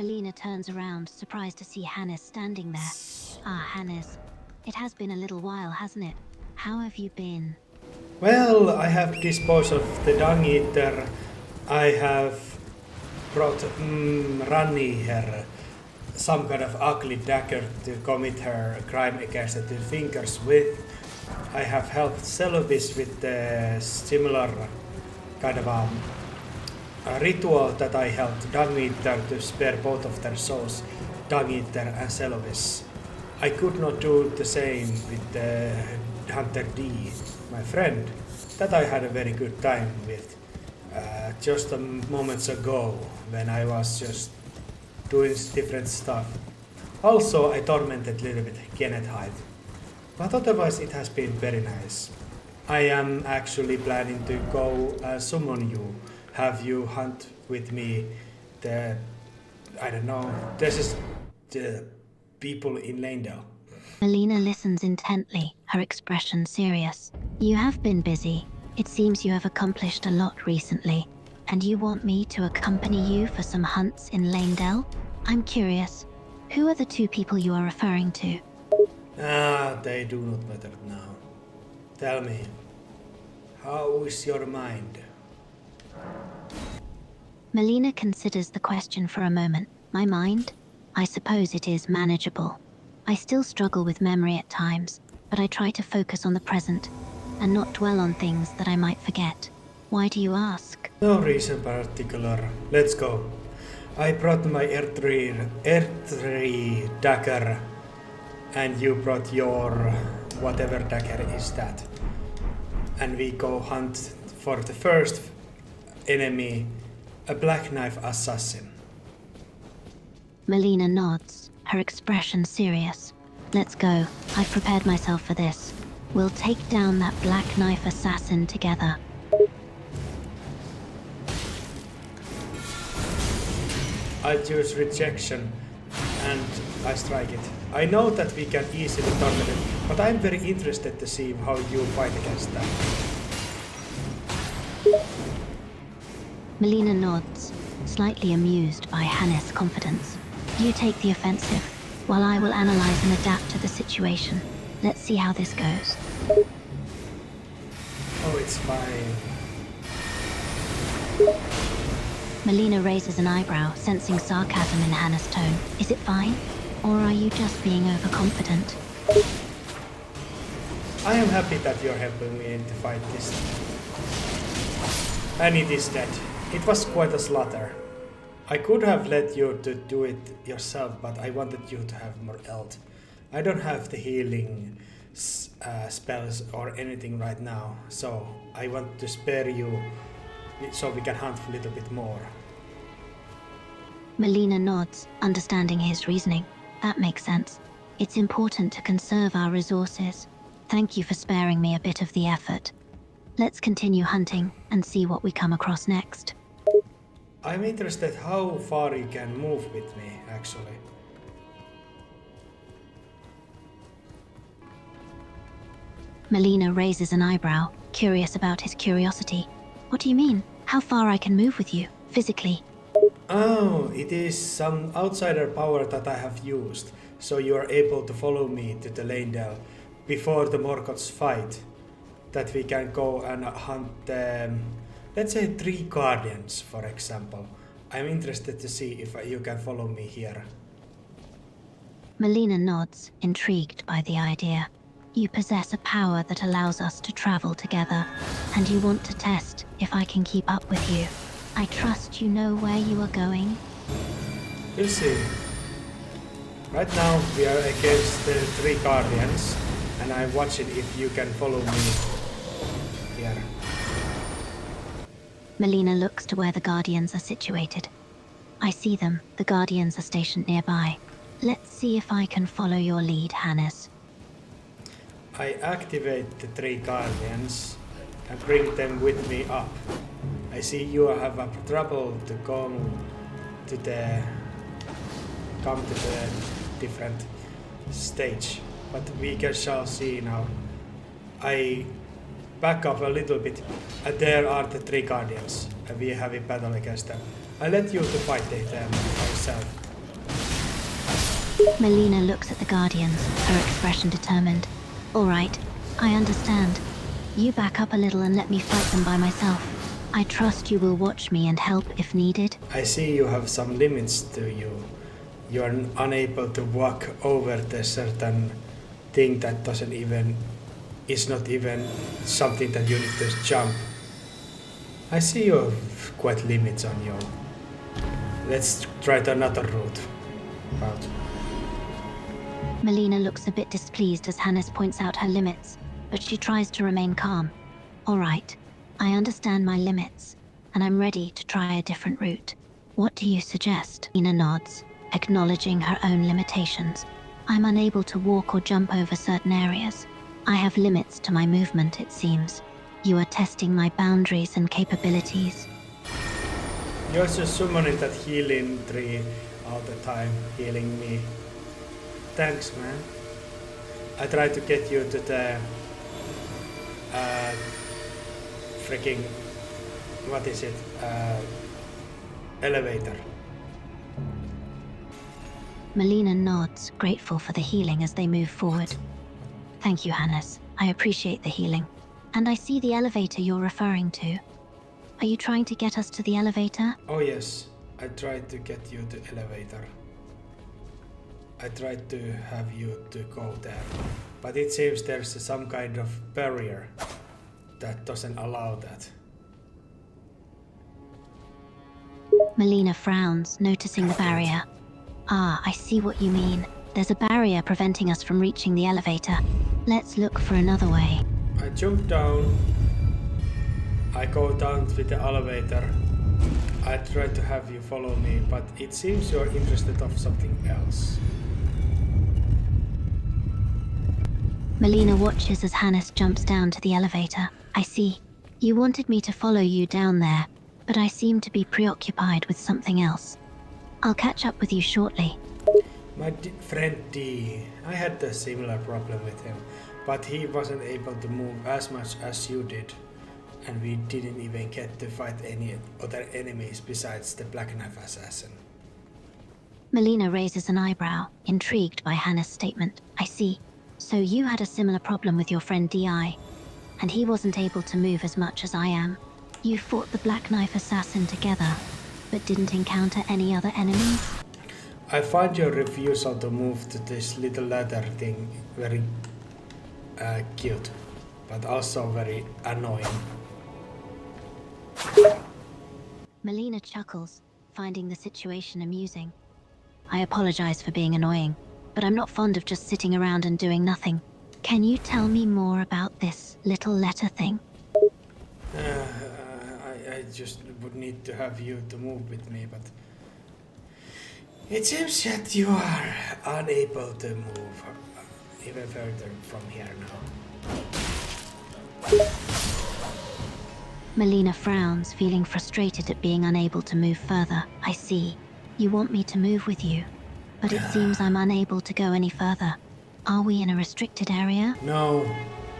Melina turns around, surprised to see Hannes standing there. Ah, Hannes. It has been a little while, hasn't it? How have you been? Well, I have disposed of the dung eater. I have brought Rani her some kind of ugly dagger to commit her crime against the two fingers with. I have helped Celovis with the similar kind of a ritual that I helped Dung Eater to spare both of their souls, Dung Eater and Celovis. I could not do the same with Hunter D, my friend, that I had a very good time with just a moments ago when I was just doing different stuff. Also, I tormented a little bit Kenneth Hyde, but otherwise it has been very nice. I am actually planning to go summon you, have you hunt with me the, I don't know, this is the people in Landale. Melina listens intently, her expression serious. You have been busy. It seems you have accomplished a lot recently. And you want me to accompany you for some hunts in Landale? I'm curious. Who are the two people you are referring to? They do not matter now. Tell me, how is your mind? Melina considers the question for a moment. My mind? I suppose it is manageable. I still struggle with memory at times, but I try to focus on the present and not dwell on things that I might forget. Why do you ask? No reason particular. Let's go. I brought my earthly dagger, and you brought your whatever dagger is that. And we go hunt for the first enemy, a black knife assassin. Melina nods, her expression serious. Let's go. I've prepared myself for this. We'll take down that black knife assassin together. I choose rejection and I strike it. I know that we can easily torment it, but I'm very interested to see how you fight against that. Melina nods, slightly amused by Hannes' confidence. You take the offensive, while I will analyze and adapt to the situation. Let's see how this goes. Oh, it's fine. Melina raises an eyebrow, sensing sarcasm in Hannes' tone. Is it fine? Or are you just being overconfident? I am happy that you're helping me to fight this. And it is dead. It was quite a slaughter. I could have let you to do it yourself, but I wanted you to have more health. I don't have the healing spells or anything right now, so I want to spare you so we can hunt a little bit more. Melina nods, understanding his reasoning. That makes sense. It's important to conserve our resources. Thank you for sparing me a bit of the effort. Let's continue hunting and see what we come across next. I'm interested how far you can move with me, actually. Melina raises an eyebrow, curious about his curiosity. What do you mean? How far I can move with you, physically? Oh, it is some outsider power that I have used, so you are able to follow me to the Landale before the Morgoth's fight. That we can go and hunt, let's say 3 guardians, for example. I'm interested to see if you can follow me here. Melina nods, intrigued by the idea. You possess a power that allows us to travel together, and you want to test if I can keep up with you. I trust you know where you are going. We'll see. Right now we are against the 3 guardians, and I'm watching if you can follow me here. Melina looks to where the guardians are situated. I see them. The guardians are stationed nearby. Let's see if I can follow your lead, Hannes. I activate the 3 guardians and bring them with me up. I see you have a trouble to come to the different stage, but we shall see now. I back up a little bit, and there are the 3 guardians, and we have a battle against them. I let you to fight them myself. Melina looks at the Guardians, her expression determined. All right, I understand. You back up a little and let me fight them by myself. I trust you will watch me and help if needed. I see you have some limits to you. You are unable to walk over the certain thing that is not even something that you need to jump. I see you have quite limits on you. Let's try another route. Out. Melina looks a bit displeased as Hannes points out her limits, but she tries to remain calm. All right, I understand my limits, and I'm ready to try a different route. What do you suggest? Melina nods, acknowledging her own limitations. I'm unable to walk or jump over certain areas. I have limits to my movement, it seems. You are testing my boundaries and capabilities. You're just summoning that healing tree all the time, healing me. Thanks, man. I tried to get you to the freaking, what is it, elevator. Melina nods, grateful for the healing as they move forward. Thank you, Hannes. I appreciate the healing. And I see the elevator you're referring to. Are you trying to get us to the elevator? Oh yes, I tried to get you to elevator. I tried to have you to go there. But it seems there's some kind of barrier that doesn't allow that. Melina frowns, noticing the barrier. Ah, I see what you mean. There's a barrier preventing us from reaching the elevator. Let's look for another way. I jump down. I go down with the elevator. I try to have you follow me, but it seems you're interested of something else. Melina watches as Hannes jumps down to the elevator. I see. You wanted me to follow you down there, but I seem to be preoccupied with something else. I'll catch up with you shortly. My friend D, I had a similar problem with him, but he wasn't able to move as much as you did, and we didn't even get to fight any other enemies besides the Black Knife Assassin. Melina raises an eyebrow, intrigued by Hannes' statement. I see. So you had a similar problem with your friend DI, and he wasn't able to move as much as I am. You fought the Black Knife Assassin together, but didn't encounter any other enemies? I find your refusal to move to this little ladder thing very cute, but also very annoying. Melina chuckles, finding the situation amusing. I apologize for being annoying, but I'm not fond of just sitting around and doing nothing. Can you tell me more about this little letter thing? I just would need to have you to move with me, but it seems that you are unable to move even further from here now. Melina frowns, feeling frustrated at being unable to move further. I see. You want me to move with you, but it seems I'm unable to go any further. Are we in a restricted area? No,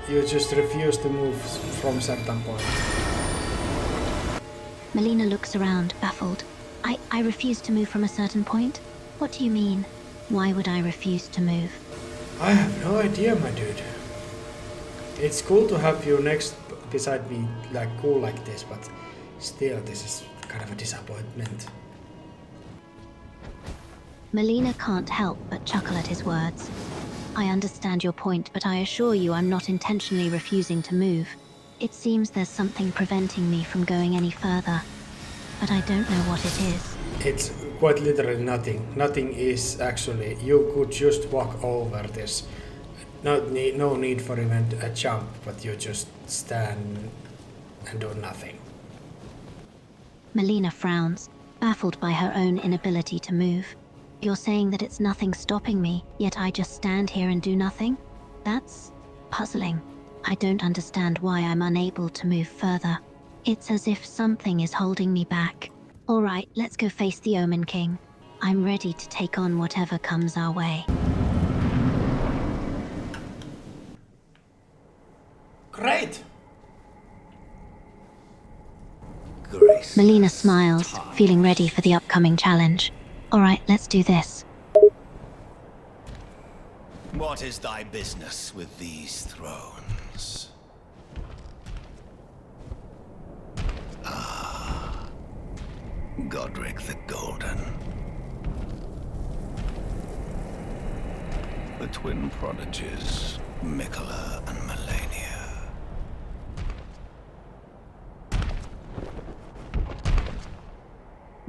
you just refuse to move from certain point. Melina looks around, baffled. I refuse to move from a certain point? What do you mean? Why would I refuse to move? I have no idea, my dude. It's cool to have you next beside me, like cool like this, but still, this is kind of a disappointment. Melina can't help but chuckle at his words. I understand your point, but I assure you I'm not intentionally refusing to move. It seems there's something preventing me from going any further, but I don't know what it is. It's quite literally nothing. Nothing is actually. You could just walk over this. No need for even a jump, but you just stand and do nothing. Melina frowns, baffled by her own inability to move. You're saying that it's nothing stopping me, yet I just stand here and do nothing? That's puzzling. I don't understand why I'm unable to move further. It's as if something is holding me back. All right, let's go face the Omen King. I'm ready to take on whatever comes our way. Great! Melina smiles, feeling ready for the upcoming challenge. All right, let's do this. What is thy business with these thrones? Godric the Golden. The twin prodigies, Mikola and Melina.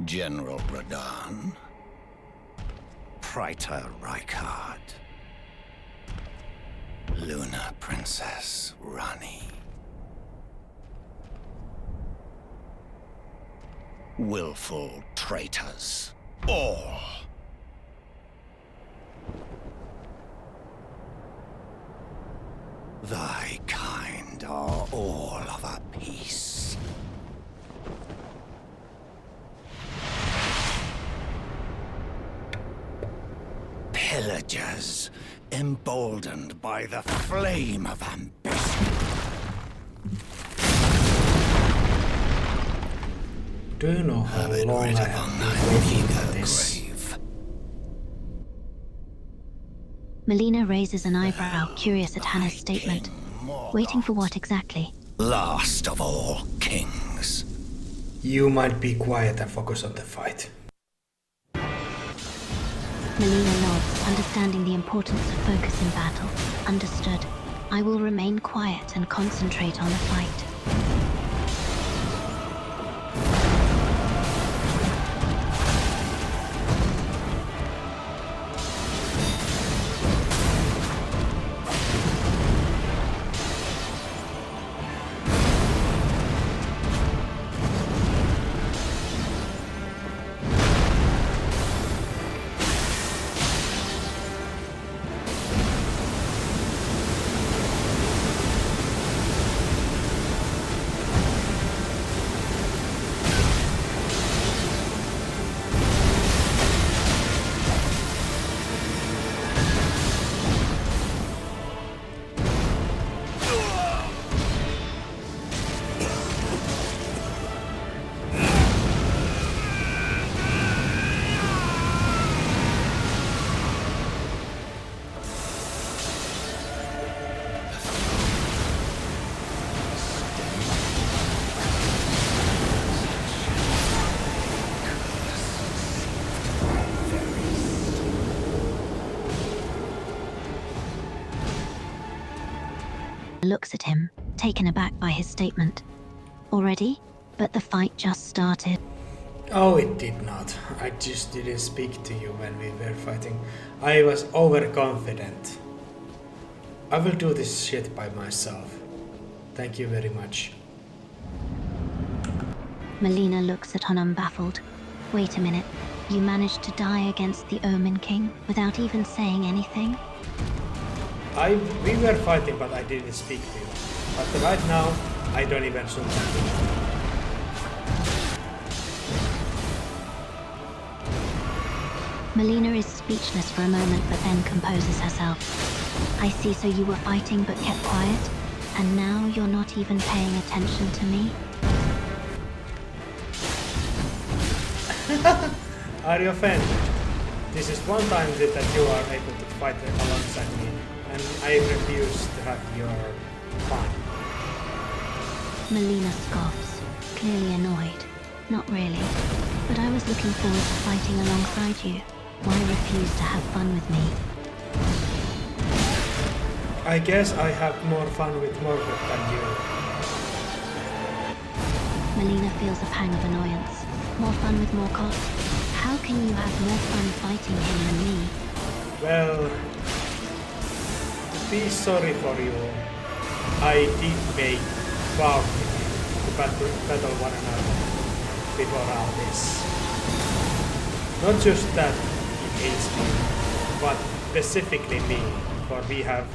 General Radahn. Praetor Rykard. Luna Princess Rani. Willful traitors, all. Thy kind are all of a piece. Pillagers, emboldened by the flame of ambition. Do you know how long I have been waiting for this? Melina raises an eyebrow, curious at Hannah's statement. Waiting for what exactly? Last of all kings. You might be quiet and focus on the fight. Melina nods, understanding the importance of focus in battle. Understood. I will remain quiet and concentrate on the fight. Looks at him, taken aback by his statement. Already? But the fight just started. Oh, it did not. I just didn't speak to you when we were fighting. I was overconfident. I will do this shit by myself. Thank you very much. Melina looks at Omen baffled. Wait a minute. You managed to die against the Omen King without even saying anything? We were fighting, but I didn't speak to you. But right now, I don't even shoot at you. Melina is speechless for a moment, but then composes herself. I see, so you were fighting but kept quiet, and now you're not even paying attention to me? Are you offended? This is one time that you are able to fight alongside me, and I refuse to have your fun. Melina scoffs, clearly annoyed. Not really, but I was looking forward to fighting alongside you. Why refuse to have fun with me? I guess I have more fun with Morgoth than you. Melina feels a pang of annoyance. More fun with Morgoth? How can you have more fun fighting him than me? Well, to be sorry for you, I did make vow to battle one another before all this. Not just that he hates me, but specifically me, for we have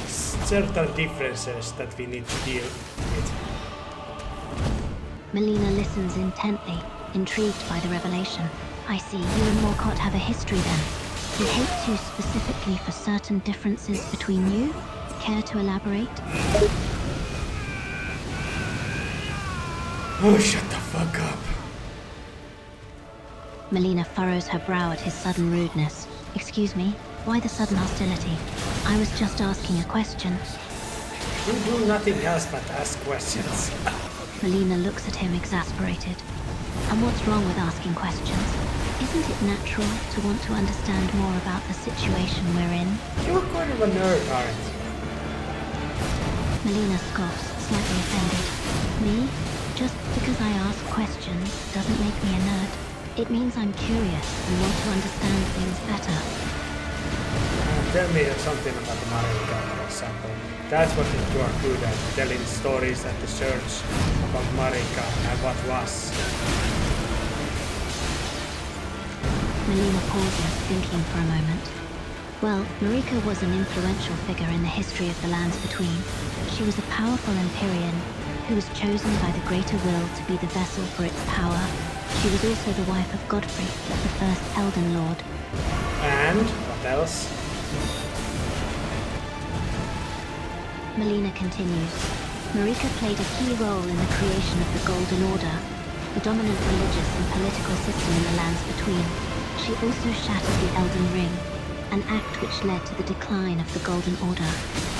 certain differences that we need to deal with. Melina listens intently, intrigued by the revelation. I see, you and Morgoth have a history then. He hates you specifically for certain differences between you? Care to elaborate? Oh, shut the fuck up. Melina furrows her brow at his sudden rudeness. Excuse me, why the sudden hostility? I was just asking a question. You do nothing else but ask questions. Melina looks at him exasperated. And what's wrong with asking questions? Isn't it natural to want to understand more about the situation we're in? You're kind of a nerd, aren't you? Melina scoffs, slightly offended. Me? Just because I ask questions doesn't make me a nerd. It means I'm curious and want to understand things better. Tell me something about the Marika, for example. That's what you are good at, telling stories at the church about Marika and what was. Melina pauses, thinking for a moment. Well, Marika was an influential figure in the history of the Lands Between. She was a powerful Empyrean who was chosen by the Greater Will to be the vessel for its power. She was also the wife of Godfrey, the first Elden Lord. And what else? Melina continues. Marika played a key role in the creation of the Golden Order, the dominant religious and political system in the Lands Between. She also shattered the Elden Ring, an act which led to the decline of the Golden Order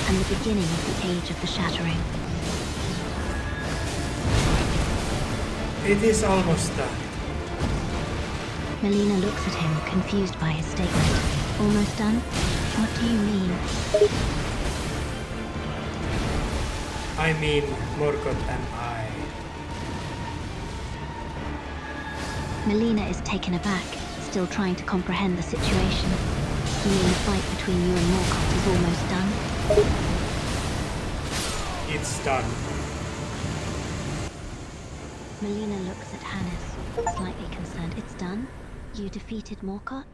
and the beginning of the Age of the Shattering. It is almost done. Melina looks at him, confused by his statement. Almost done? What do you mean? I mean, Morgoth and I. Melina is taken aback, still trying to comprehend the situation. You mean the fight between you and Morgoth is almost done? It's done. Melina looks at Hannes, slightly concerned. It's done? You defeated Morgoth?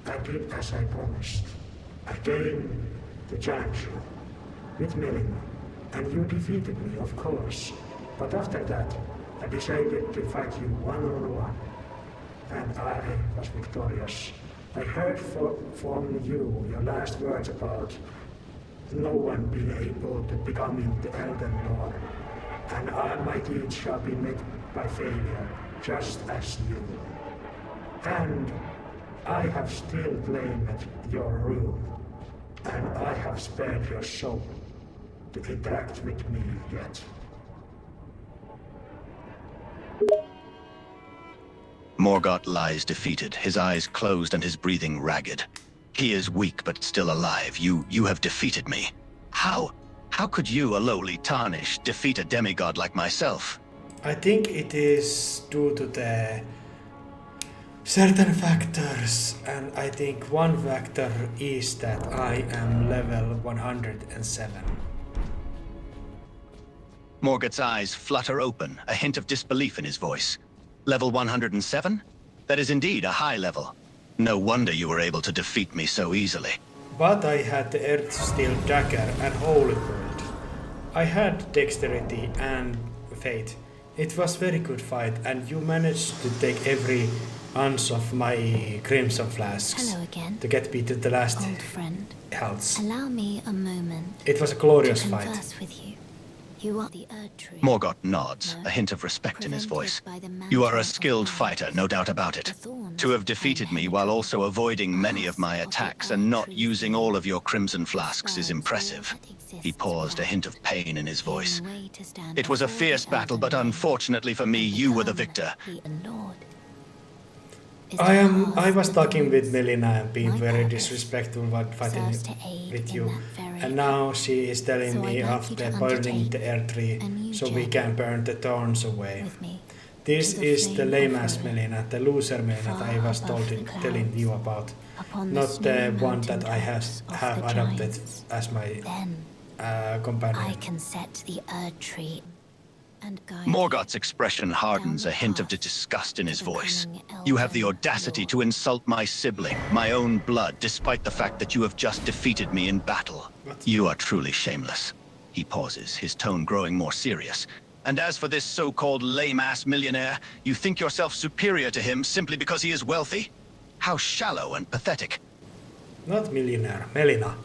I did as I promised. I came to challenge you with Melina, and you defeated me, of course. But after that, I decided to fight you one-on-one, and I was victorious. I heard from you your last words about no one being able to become the Elden Lord, and all my deeds shall be met by failure, just as you. And I have still claimed your room, and I have spared your soul to interact with me yet. Morgoth lies defeated, his eyes closed and his breathing ragged. He is weak but still alive. You have defeated me. How could you, a lowly tarnish, defeat a demigod like myself? I think it is due to the certain factors, and I think one factor is that I am level 107. Morgoth's eyes flutter open, a hint of disbelief in his voice. Level 107? That is indeed a high level. No wonder you were able to defeat me so easily. But I had the Earthsteel Dagger and Holy Gold. I had Dexterity and Fate. It was very good fight, and you managed to take every ounce of my Crimson Flasks. Hello again, to get me to the last old friend. healths. Allow me a moment It was a glorious to fight. converse with you. You are the Erdtree. Morgoth nods, a hint of respect in his voice. You are a skilled fighter, no doubt about it. To have defeated me while also avoiding many of my attacks and not using all of your Crimson Flasks is impressive. He paused, a hint of pain in his voice. It was a fierce battle, but unfortunately for me, you were the victor. I was talking with Melina and being very disrespectful while fighting with you. And now she is telling me of the burning the earth tree so we can burn the thorns away. This is the lame ass Melina, the loser Melina that I was telling you about. Not the one that I have adopted as my companion. I can set the Erd tree and guide Morgoth's expression hardens, a hint of disgust in his voice. You have the audacity to insult my sibling, my own blood, despite the fact that you have just defeated me in battle. You are truly shameless. He pauses, his tone growing more serious. And as for this so-called lame-ass millionaire, you think yourself superior to him simply because he is wealthy? How shallow and pathetic. Not millionaire, Melina.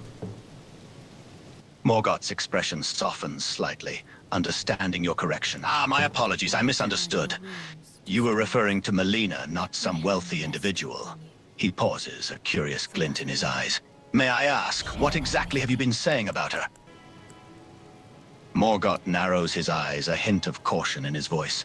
Morgoth's expression softens slightly, understanding your correction. My apologies, I misunderstood. You were referring to Melina, not some wealthy individual. He pauses, a curious glint in his eyes. May I ask, what exactly have you been saying about her? Morgoth narrows his eyes, a hint of caution in his voice.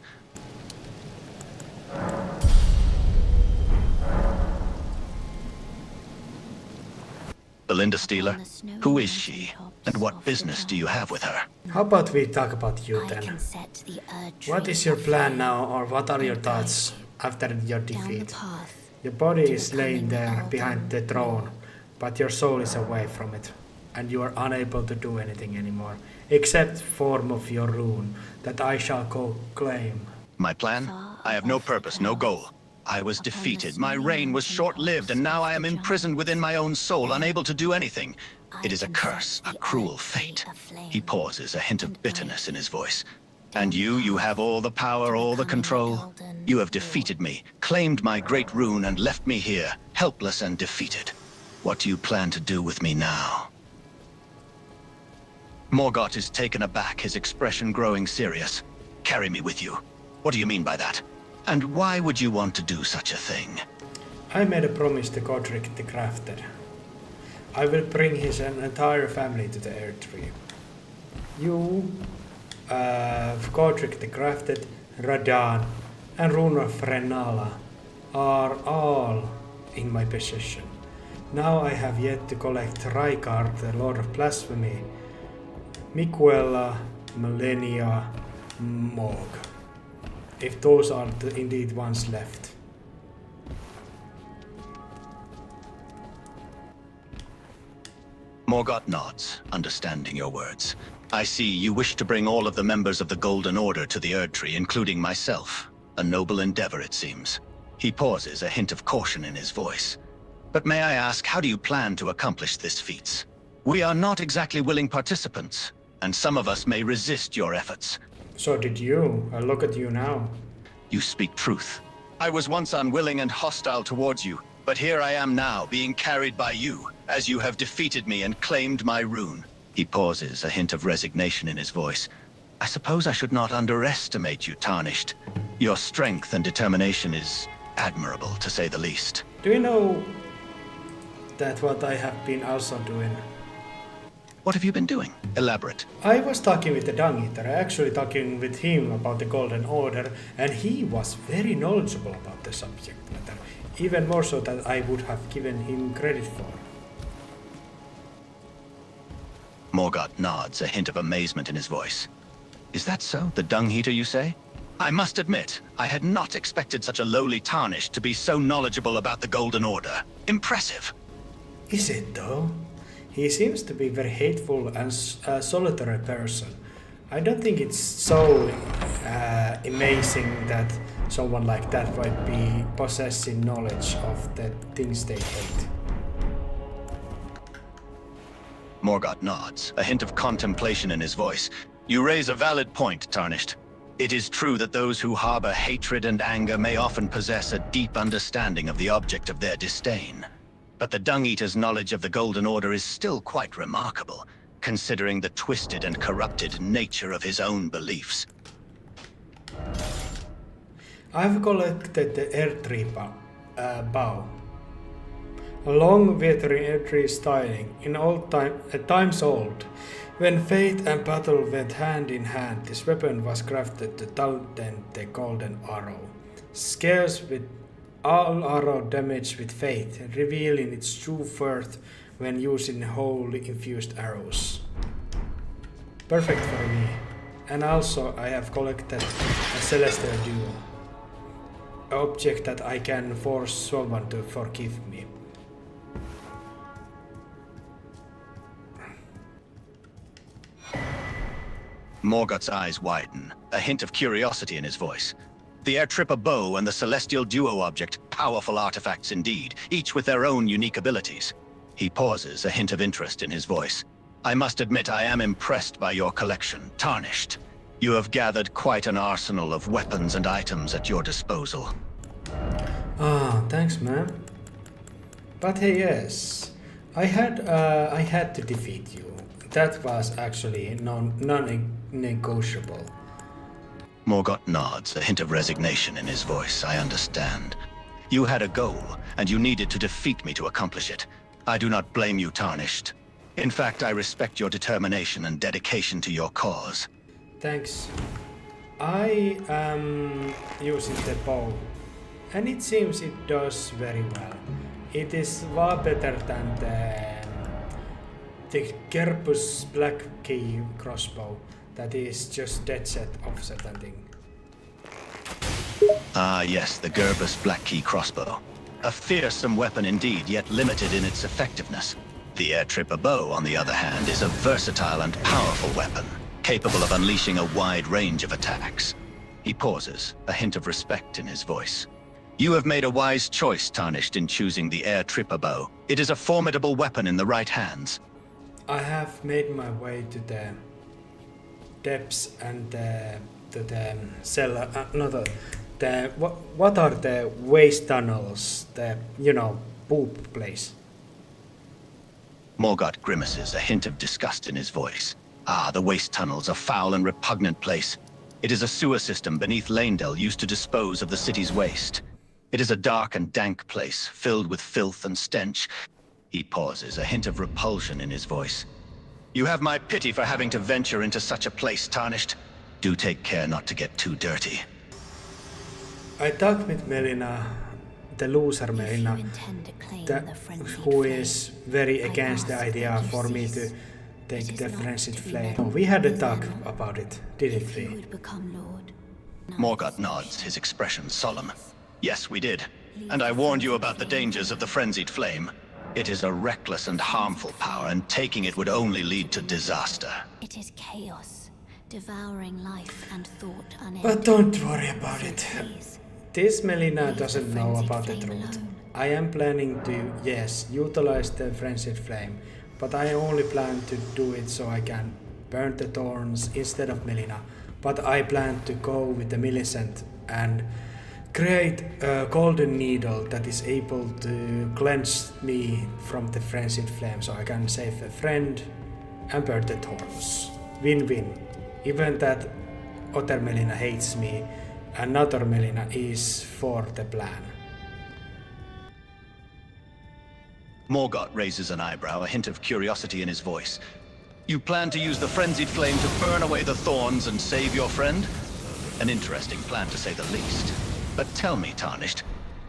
Belinda Steeler? Who is she? And what business do you have with her? How about we talk about you then? What is your plan now, or what are your thoughts after your defeat? Your body is laying there behind the throne, but your soul is away from it, and you are unable to do anything anymore, except form of your rune that I shall claim. My plan? I have no purpose, no goal. I was defeated, my reign was short-lived, and now I am imprisoned within my own soul, unable to do anything. It is a curse, a cruel fate. He pauses, a hint of bitterness in his voice. And you have all the power, all the control. You have defeated me, claimed my great rune, and left me here, helpless and defeated. What do you plan to do with me now? Morgoth is taken aback, his expression growing serious. Carry me with you. What do you mean by that? And why would you want to do such a thing? I made a promise to Godric the Crafted. I will bring his entire family to the Earth Tree. You, Godric the Crafted, Radan, and Rune of Renala are all in my possession. Now I have yet to collect Raikard, the Lord of Blasphemy, Miquella, Melina, Morg. If those are the indeed ones left. Morgoth nods, understanding your words. I see you wish to bring all of the members of the Golden Order to the Erd Tree, including myself. A noble endeavor, it seems. He pauses, a hint of caution in his voice. But may I ask, how do you plan to accomplish this feat? We are not exactly willing participants, and some of us may resist your efforts. So did you. Look at you now. You speak truth. I was once unwilling and hostile towards you, but here I am now, being carried by you, as you have defeated me and claimed my rune. He pauses, a hint of resignation in his voice. I suppose I should not underestimate you, Tarnished. Your strength and determination is admirable, to say the least. Do you know that what I have been also doing? What have you been doing? Elaborate. I was talking with the Dung Eater, actually talking with him about the Golden Order, and he was very knowledgeable about the subject matter, even more so than I would have given him credit for. Morgoth nods, a hint of amazement in his voice. Is that so? The Dung Eater, you say? I must admit, I had not expected such a lowly Tarnished to be so knowledgeable about the Golden Order. Impressive. Is it though? He seems to be very hateful and solitary person. I don't think it's so amazing that someone like that might be possessing knowledge of the things they hate. Morgoth nods, a hint of contemplation in his voice. You raise a valid point, Tarnished. It is true that those who harbor hatred and anger may often possess a deep understanding of the object of their disdain. But the Dung Eater's knowledge of the Golden Order is still quite remarkable, considering the twisted and corrupted nature of his own beliefs. I've collected the Earth Tree bow. A long withering Earth Tree styling, times old. When fate and battle went hand in hand, this weapon was crafted to taunt the golden arrow. Scarce with All arrow damage with faith, revealing its true worth when using wholly infused arrows. Perfect for me. And also I have collected a celestial duo. An object that I can force someone to forgive me. Morgoth's eyes widen, a hint of curiosity in his voice. The Air Tripper bow and the Celestial Duo object, powerful artifacts indeed, each with their own unique abilities. He pauses, a hint of interest in his voice. I must admit I am impressed by your collection, Tarnished. You have gathered quite an arsenal of weapons and items at your disposal. Ah, thanks, man. But hey, yes, I had to defeat you. That was actually non-negotiable. Morgoth nods, a hint of resignation in his voice. I understand. You had a goal, and you needed to defeat me to accomplish it. I do not blame you, Tarnished. In fact, I respect your determination and dedication to your cause. Thanks. I am using the bow, and it seems it does very well. It is far better than the Gerbus Black Key crossbow that is just dead set offset and thing. Ah, yes, the Gerbus Black Key crossbow. A fearsome weapon indeed, yet limited in its effectiveness. The Air Tripper bow, on the other hand, is a versatile and powerful weapon, capable of unleashing a wide range of attacks. He pauses, a hint of respect in his voice. You have made a wise choice, Tarnished, in choosing the Air Tripper bow. It is a formidable weapon in the right hands. I have made my way to the depths and to the cellar. What are the waste tunnels? The poop place. Morgoth grimaces, a hint of disgust in his voice. Ah, the waste tunnels, a foul and repugnant place. It is a sewer system beneath Leyndell used to dispose of the city's waste. It is a dark and dank place, filled with filth and stench. He pauses, a hint of repulsion in his voice. You have my pity for having to venture into such a place, Tarnished. Do take care not to get too dirty. I talked with Melina, the loser Melina, who is very against the idea for me to take the Frenzied Flame. We had a talk about it, didn't we? Morgoth nods, his expression solemn. Yes, we did. And I warned you about the dangers of the Frenzied Flame. It is a reckless and harmful power, and taking it would only lead to disaster. It is chaos, devouring life and thought unending. But don't worry about it. Please. This Melina doesn't know about the truth. I am planning to, yes, utilize the Frenzied Flame, but I only plan to do it so I can burn the thorns instead of Melina. But I plan to go with the Millicent and create a golden needle that is able to cleanse me from the Frenzied Flame so I can save a friend and burn the thorns. Win-win. Even that other Melina hates me, another Melina is for the plan. Morgoth raises an eyebrow, a hint of curiosity in his voice. You plan to use the Frenzied Flame to burn away the thorns and save your friend? An interesting plan, to say the least. But tell me, Tarnished,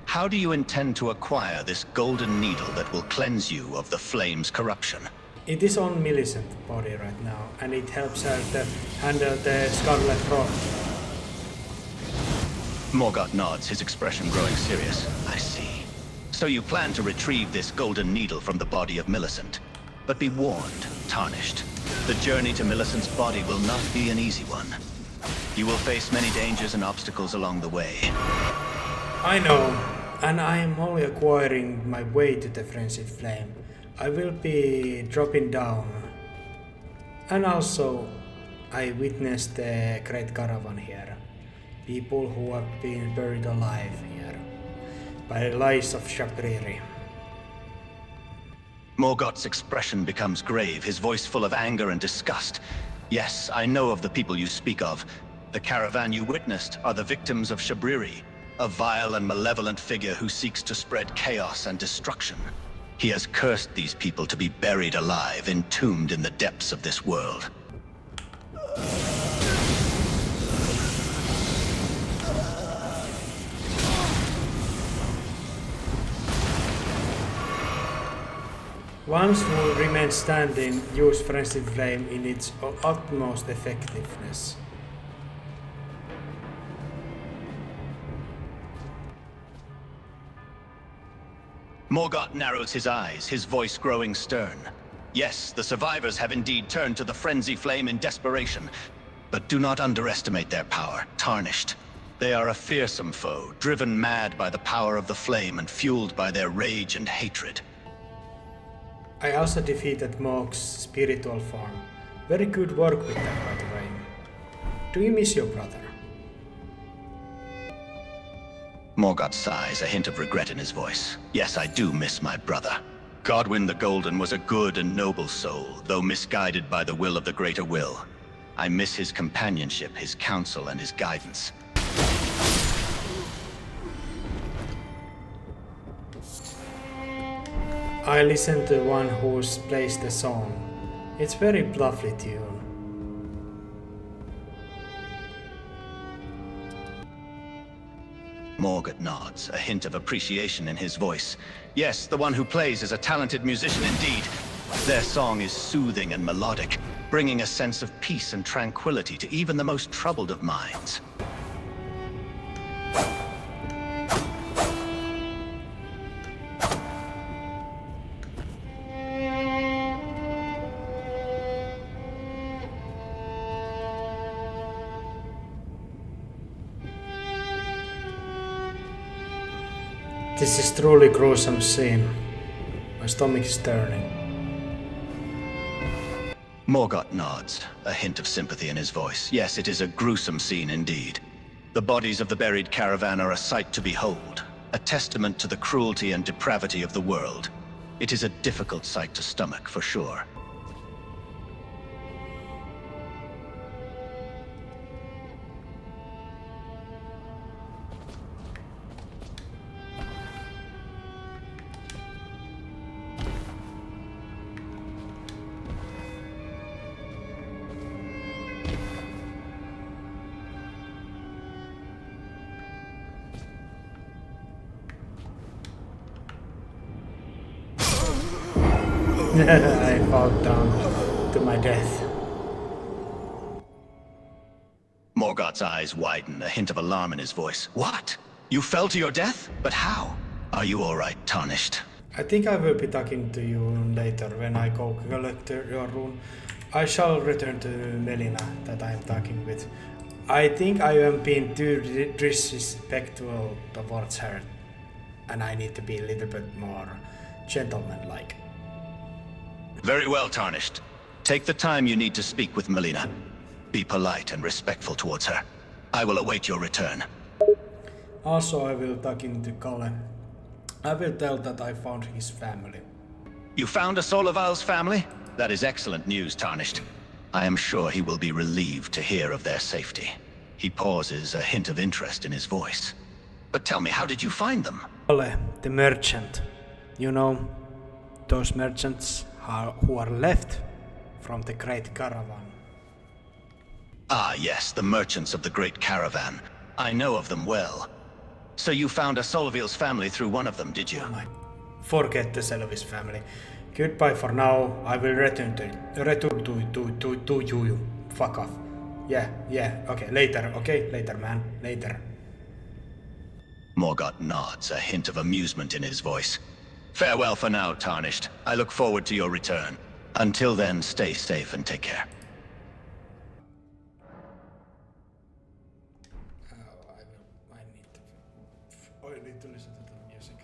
how do you intend to acquire this golden needle that will cleanse you of the flame's corruption? It is on Millicent's body right now, and it helps her to handle the Scarlet Rot. Morgoth nods, his expression growing serious. I see. So you plan to retrieve this golden needle from the body of Millicent. But be warned, Tarnished. The journey to Millicent's body will not be an easy one. You will face many dangers and obstacles along the way. I know, and I am only acquiring my way to the Frenzied Flame. I will be dropping down. And also, I witnessed the Great Caravan here. People who have been buried alive here by lies of Shabriri. Morgoth's expression becomes grave, his voice full of anger and disgust. Yes, I know of the people you speak of. The caravan you witnessed are the victims of Shabriri, a vile and malevolent figure who seeks to spread chaos and destruction. He has cursed these people to be buried alive, entombed in the depths of this world. Once who remains standing, use Frenzy Flame in its utmost effectiveness. Morgott narrows his eyes, his voice growing stern. Yes, the survivors have indeed turned to the Frenzy Flame in desperation. But do not underestimate their power, Tarnished. They are a fearsome foe, driven mad by the power of the flame and fueled by their rage and hatred. I also defeated Morg's spiritual form. Very good work with that, by the way. Do you miss your brother? Morgott sighs, a hint of regret in his voice. Yes, I do miss my brother. Godwyn the Golden was a good and noble soul, though misguided by the will of the Greater Will. I miss his companionship, his counsel, and his guidance. I listened to one who plays the song. It's very lovely tune. Morgott nods, a hint of appreciation in his voice. Yes, the one who plays is a talented musician indeed. Their song is soothing and melodic, bringing a sense of peace and tranquility to even the most troubled of minds. This is truly gruesome scene. My stomach is turning. Morgott nods, a hint of sympathy in his voice. Yes, it is a gruesome scene indeed. The bodies of the buried caravan are a sight to behold, a testament to the cruelty and depravity of the world. It is a difficult sight to stomach, for sure. I fall down to my death. Morgott's eyes widen, a hint of alarm in his voice. What? You fell to your death? But how? Are you all right, Tarnished? I think I will be talking to you later when I go collect your rune. I shall return to Melina that I am talking with. I think I am being too disrespectful towards her, and I need to be a little bit more gentleman-like. Very well, Tarnished. Take the time you need to speak with Melina. Be polite and respectful towards her. I will await your return. Also, I will talk to Kalle. I will tell that I found his family. You found a Solival's family? That is excellent news, Tarnished. I am sure he will be relieved to hear of their safety. He pauses, a hint of interest in his voice. But tell me, how did you find them? Kalle, the merchant. You know, those merchants who are left from the Great Caravan. Ah, yes, the merchants of the Great Caravan. I know of them well. So you found a Solvil's family through one of them, did you? Forget the Selvis family. Goodbye for now. I will return to you. Fuck off. Yeah. Okay, later, man. Later. Morgott nods, a hint of amusement in his voice. Farewell for now, Tarnished. I look forward to your return. Until then, stay safe and take care. I need to listen to the music.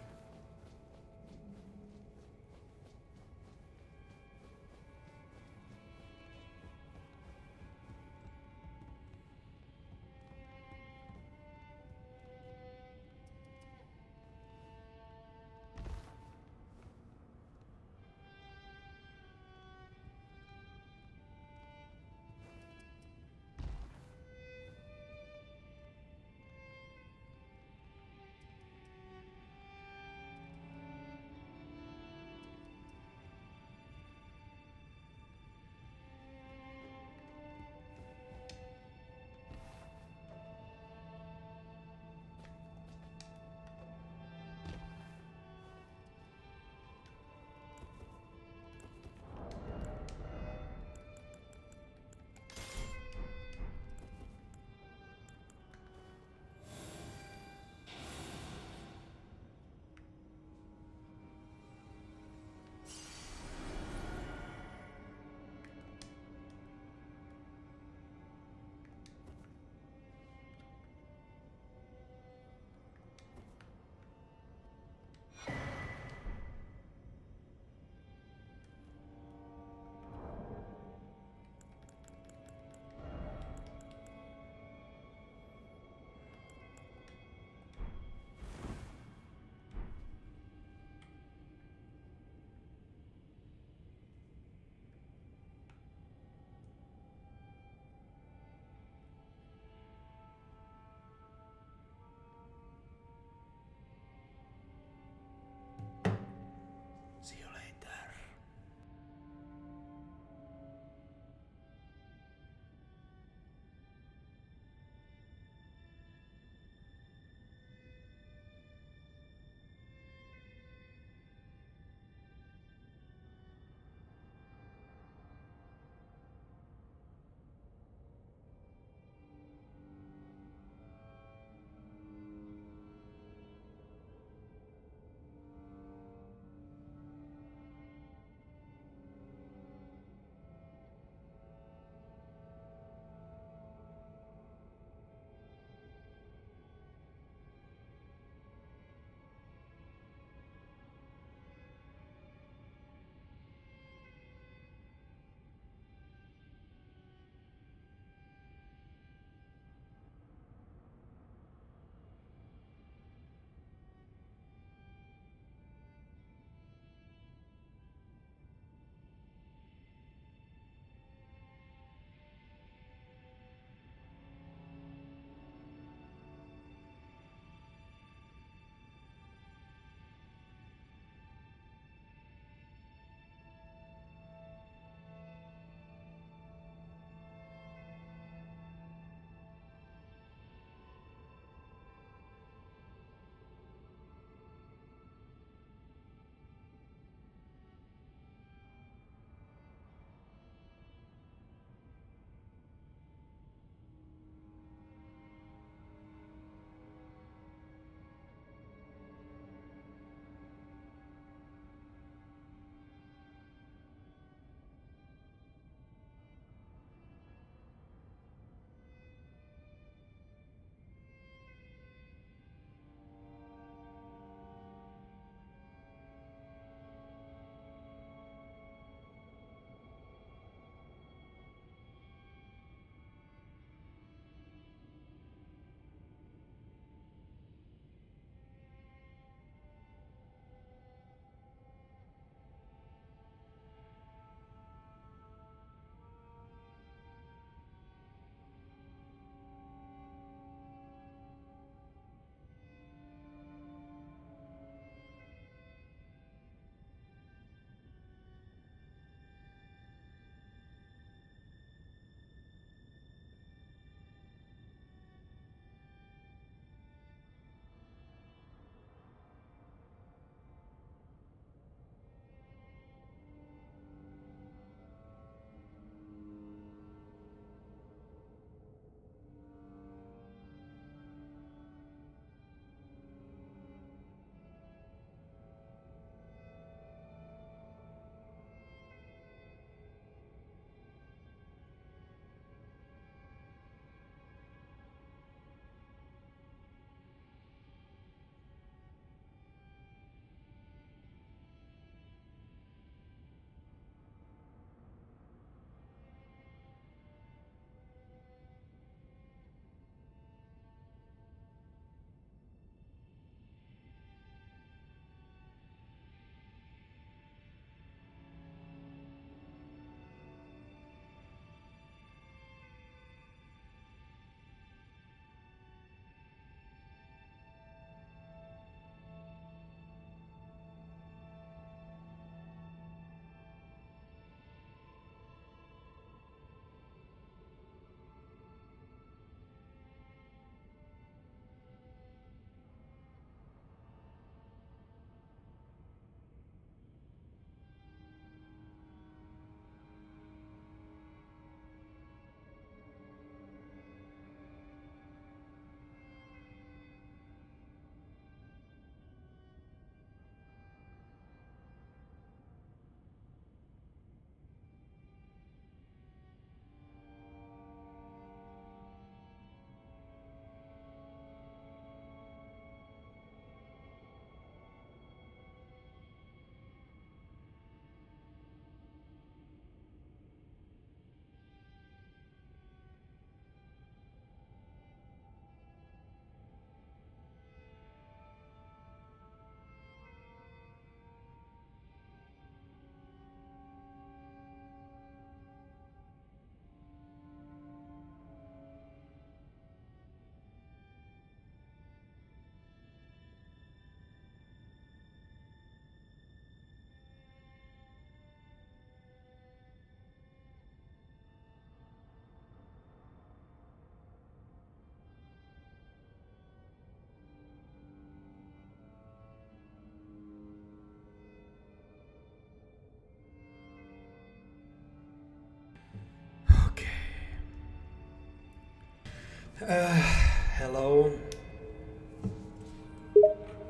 Hello.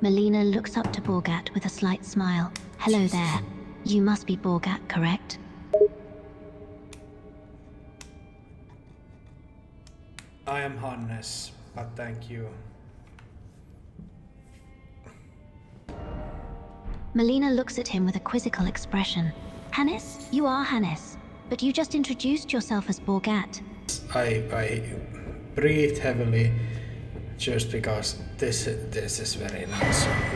Melina looks up to Borgat with a slight smile. Hello there. You must be Borgat, correct? I am Hannes, but thank you. Melina looks at him with a quizzical expression. Hannes? You are Hannes, but you just introduced yourself as Borgat. I breathed heavily just because this is very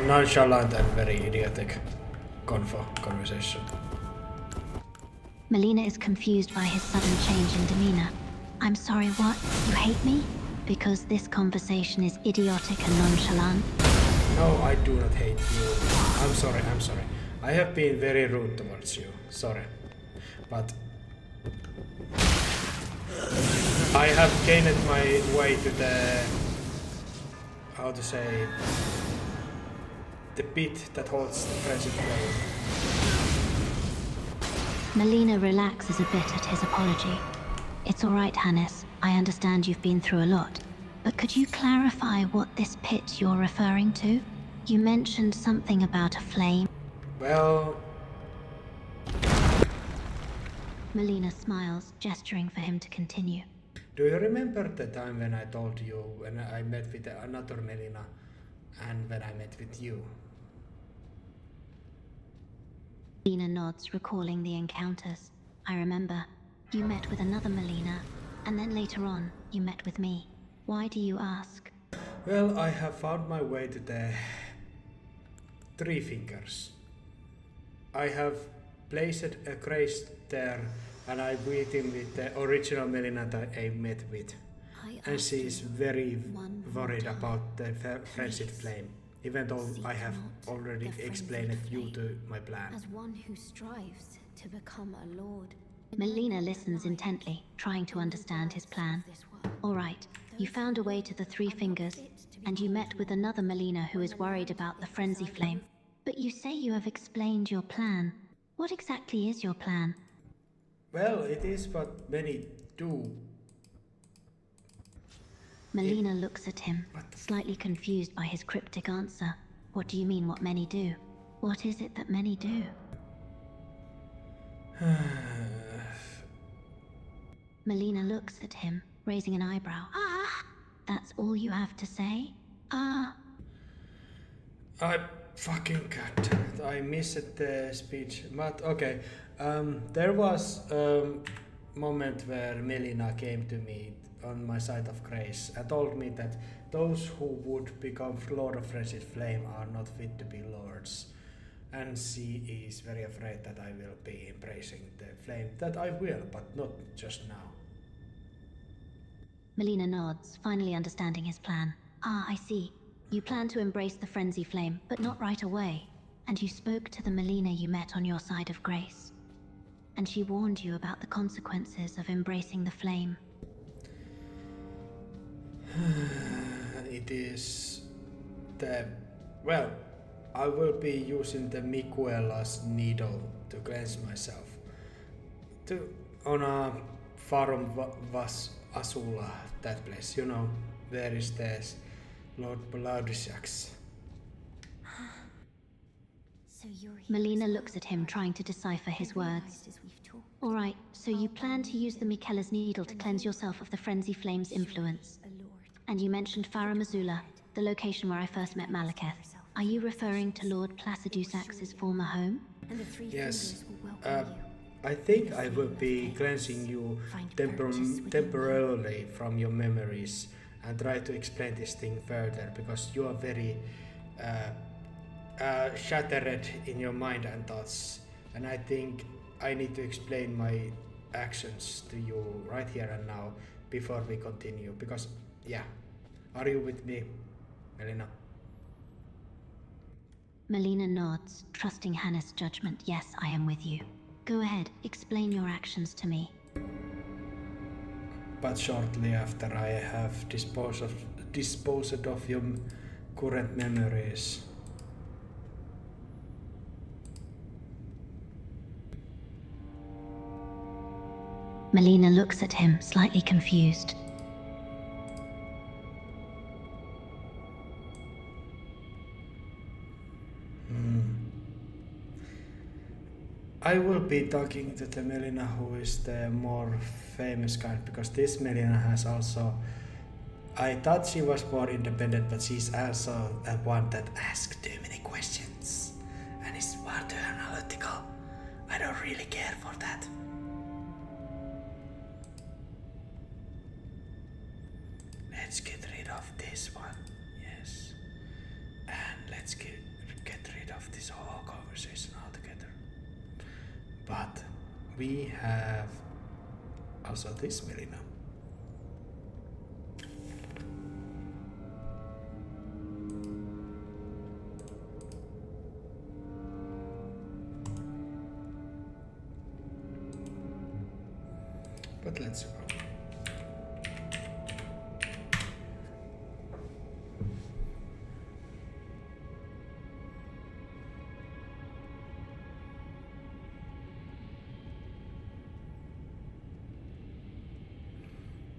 nonchalant and very idiotic conversation. Melina is confused by his sudden change in demeanor. I'm sorry, what? You hate me? Because this conversation is idiotic and nonchalant? No, I do not hate you. I'm sorry. I have been very rude towards you. Sorry. But I have gained my way to the, how to say, the pit that holds the friendship flame. Melina relaxes a bit at his apology. It's all right, Hannes. I understand you've been through a lot. But could you clarify what this pit you're referring to? You mentioned something about a flame. Well, Melina smiles, gesturing for him to continue. do you remember the time when I told you when I met with another Melina and when I met with you? Melina nods, recalling the encounters. I remember. You met with another Melina, and then later on, you met with me. Why do you ask? Well, I have found my way to the Three Fingers. I have placed a grace there and I beat him with the original Melina that I met with. And she is very worried about the friendship flame, even though I have already explained you to my plan. As one who strives to become a lord. Melina listens intently, trying to understand his plan. All right, you found a way to the Three Fingers, and you met with another Melina who is worried about the frenzy flame. But you say you have explained your plan. What exactly is your plan? Well, it is what many do. Melina looks at him, slightly confused by his cryptic answer. What do you mean, what many do? What is it that many do? Melina looks at him, raising an eyebrow. Ah! That's all you have to say? Ah! I fucking god, I missed the speech. But okay, there was a moment where Melina came to me on my side of grace and told me that those who would become Lord of Friendship Flame are not fit to be lords. And she is very afraid that I will be embracing the flame. That I will, but not just now. Melina nods, finally understanding his plan. Ah, I see. You plan to embrace the frenzy flame, but not right away. And you spoke to the Melina you met on your side of grace. And she warned you about the consequences of embracing the flame. It is the... well, I will be using the Miquela's needle to cleanse myself. On a Farum Asula, that place, you know, where is the Lord Bladisiax. Melina looks at him, trying to decipher his words. All right, so you plan to use the Miquela's needle to cleanse yourself of the frenzy flame's influence. And you mentioned Farum Azula, the location where I first met Malekith. Are you referring to Lord Placidusax's former home? Yes. I think I will be cleansing you temporarily from your memories and try to explain this thing further because you are very shattered in your mind and thoughts, and I think I need to explain my actions to you right here and now before we continue because yeah, are you with me, Melina? Melina nods, trusting Hannah's judgment. Yes, I am with you. Go ahead, explain your actions to me. But shortly after I have disposed of your current memories. Melina looks at him, slightly confused. I will be talking to the Melina who is the more famous kind, because this Melina has also. I thought she was more independent, but she's also one that asks too many questions and is far too analytical. I don't really care for that. Let's get rid of this one, yes. And let's get rid of this whole conversation altogether. But we have also this Melina. But let's go.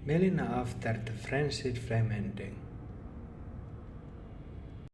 Melina after the frenzied flame ending.